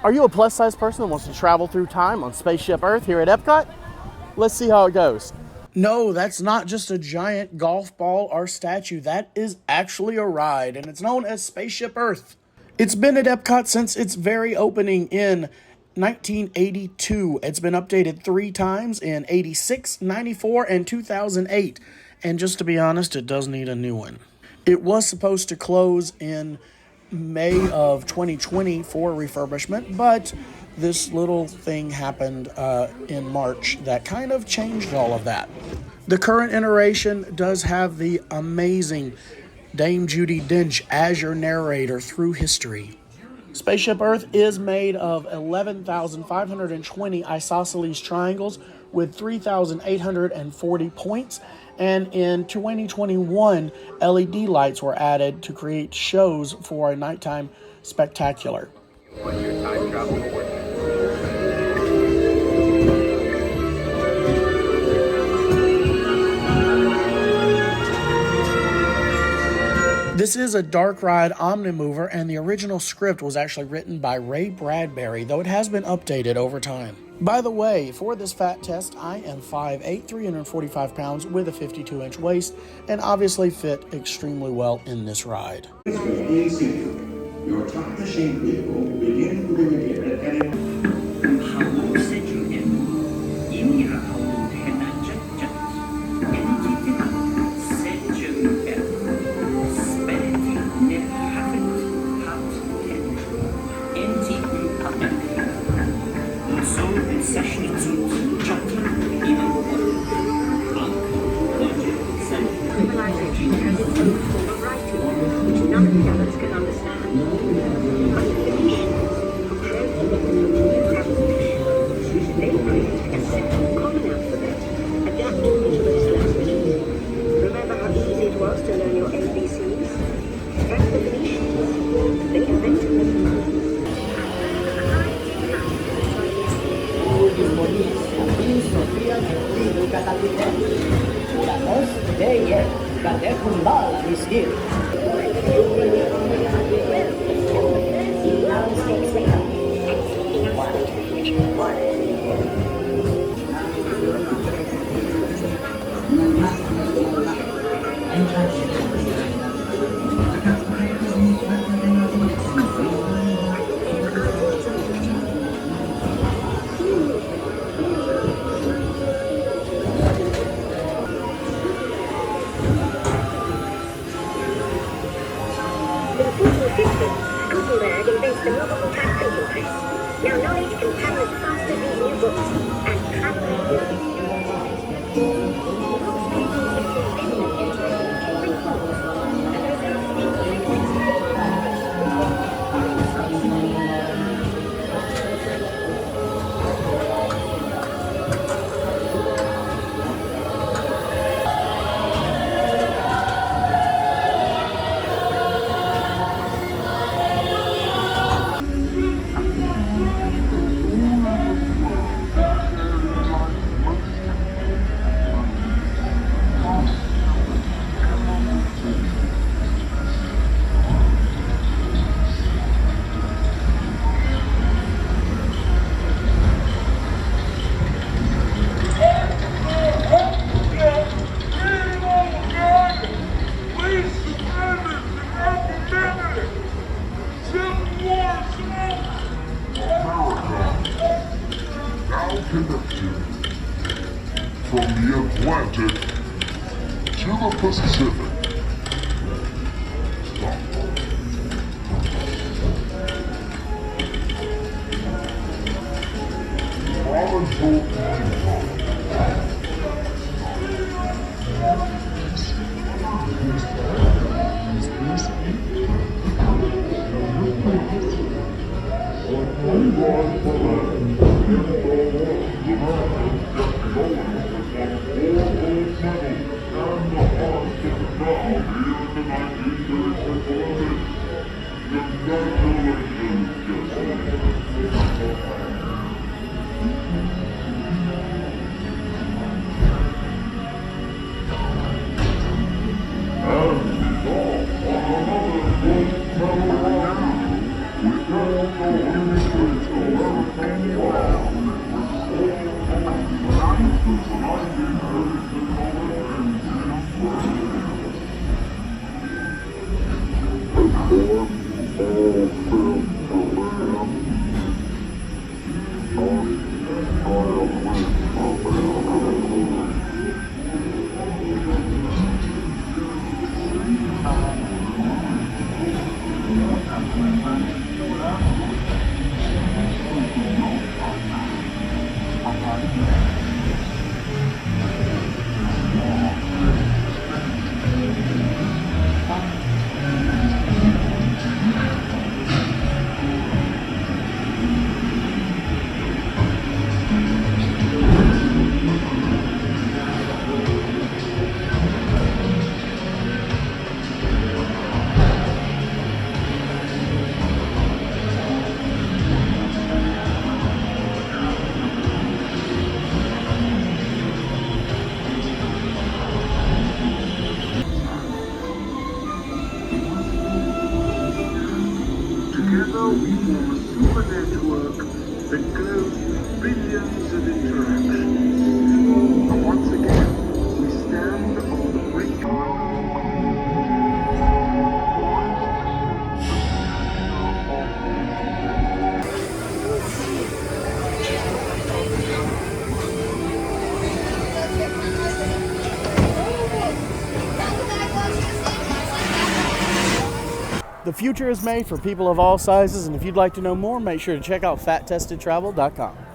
Are you a plus-size person that wants to travel through time on Spaceship Earth here at EPCOT? Let's see how it goes. No, that's not just a giant golf ball or statue. That is actually a ride, and it's known as Spaceship Earth. It's been at EPCOT since its very opening in 1982. It's been updated 3 times in 86, 94, and 2008. And just to be honest, it does need a new one. It was supposed to close in May of 2020 for refurbishment, but this little thing happened in March that kind of changed all of that. The current iteration does have the amazing Dame Judi Dench as your narrator through history. Spaceship Earth is made of 11,520 isosceles triangles with 3,840 points, and in 2021, LED lights were added to create shows for a nighttime spectacular. This is a dark ride omnimover, and the original script was actually written by Ray Bradbury, though it has been updated over time. By the way, for this fat test, I am 5'8", 345 pounds with a 52-inch waist, and obviously fit extremely well in this ride. Your top-to-shape vehicle begins moving again at from the Atlantic to the Pacific. Together we form a super network that goes billions of interactions. And once again, we stand on the brink. The future is made for people of all sizes, and if you'd like to know more, make sure to check out fattestedtravel.com.